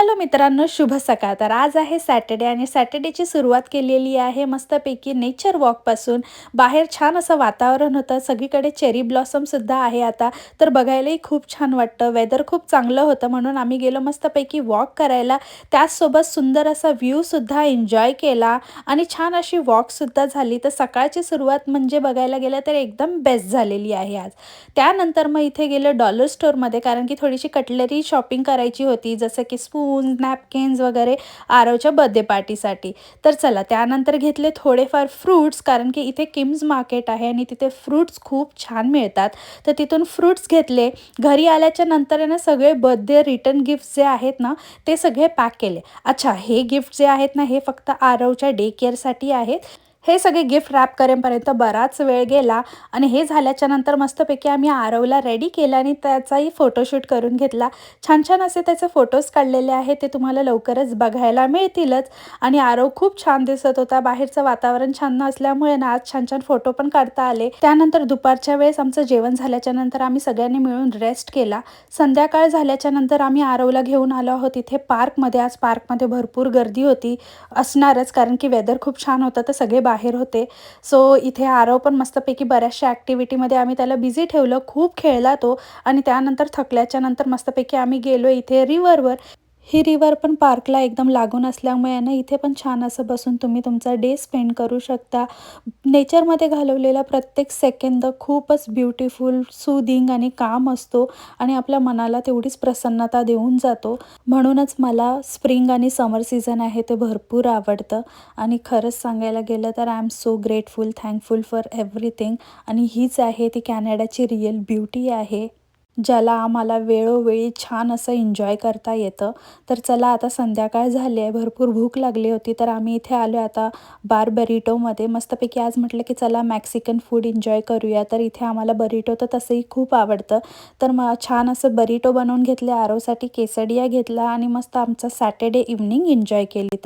Hello मित्रांनो, शुभ सकाळ. तर आज आहे सॅटर्डे आणि सॅटर्डेची सुरुवात केलेली आहे मस्तपैकी नेचर वॉकपासून. बाहेर छान असं वातावरण होतं, सगळीकडे चेरी ब्लॉसमसुद्धा आहे आता, तर बघायलाही खूप छान वाटतं. वेदर खूप चांगलं होतं म्हणून आम्ही गेलो मस्तपैकी वॉक करायला. त्याचसोबत सुंदर असा व्ह्यूसुद्धा एन्जॉय केला आणि छान अशी वॉकसुद्धा झाली. तर सकाळची सुरुवात म्हणजे बघायला गेलं तर एकदम बेस्ट झालेली आहे आज. त्यानंतर मग इथे गेलो डॉलर स्टोअरमध्ये, कारण की थोडीशी कटलरी शॉपिंग करायची होती, जसं की स्पून, नॅपकिन्स वगैरे आरवच्या बर्थडे पार्टीसाठी. तर चला त्यानंतर घेतले थोडेफार फ्रूट्स, कारण की इथे किम्स मार्केट आहे आणि तिथे फ्रूट्स खूप छान मिळतात. तर तिथून फ्रूट्स घेतले. घरी आल्याच्या नंतर आहे ना, सगळे बर्थडे रिटर्न गिफ्ट्स जे आहेत ना, ते सगळे पॅक केले. अच्छा, हे गिफ्ट जे आहेत ना, हे फक्त आरवच्या डे केअरसाठी आहेत. हे सगळे गिफ्ट रॅप करेपर्यंत बराच वेळ गेला आणि हे झाल्याच्या नंतर मस्तपैकी आम्ही आरवला रेडी केलं आणि त्याचाही फोटोशूट करून घेतला. छान छान असे त्याचे फोटोज काढलेले आहेत, ते तुम्हाला लवकरच बघायला मिळतीलच. आणि आरव खूप छान दिसत होता. बाहेरचं वातावरण छान असल्यामुळे ना, आज छान छान फोटो पण काढता आले. त्यानंतर दुपारच्या वेळेस आमचं जेवण झाल्याच्या नंतर आम्ही सगळ्यांनी मिळून रेस्ट केला. संध्याकाळ झाल्याच्या नंतर आम्ही आरवला घेऊन आलो आहोत इथे पार्कमध्ये. आज पार्कमध्ये भरपूर गर्दी होती, असणारच, कारण की वेदर खूप छान होतं, तर सगळे बाहेर होते. सो इथे आरव पण मस्तपैकी बऱ्याचशा ॲक्टिव्हिटीमध्ये आम्ही त्याला बिझी ठेवलं. खूप खेळला तो आणि त्यानंतर थकल्याच्या नंतर मस्तपैकी आम्ही गेलो इथे रिव्हरवर. ही रिव्हर पण पार्कला एकदम लागून असल्यामुळे ना, इथे पण छान असं बसून तुम्ही तुमचा डे स्पेंड करू शकता. नेचरमध्ये घालवलेला प्रत्येक सेकंद खूपच ब्युटिफुल, सूदिंग आणि काम असतो आणि आपल्या मनाला तेवढीच प्रसन्नता देऊन जातो. म्हणूनच मला स्प्रिंग आणि समर सीझन आहे ते भरपूर आवडतं आणि खरंच सांगायला गेलं तर I am so grateful, thankful for everything. आणि हीच आहे ती कॅनडाची रिअल ब्युटी आहे, ज्याला आम्हाला वेळोवेळी छान असं एन्जॉय करता येतं. तर चला, आता संध्याकाळ झाली आहे, भरपूर भूक लागली होती, तर आम्ही इथे आलो आता बार बरिटोमध्ये. मस्तपैकी आज म्हटलं की चला मॅक्सिकन फूड एन्जॉय करूया. तर इथे आम्हाला बरिटो तर तसंही खूप आवडतं. तर मग छान असं बरिटो बनवून घेतले, आरवसाठी केसडिया घेतला आणि मस्त आमचा सॅटर्डे इव्हनिंग एन्जॉय केली.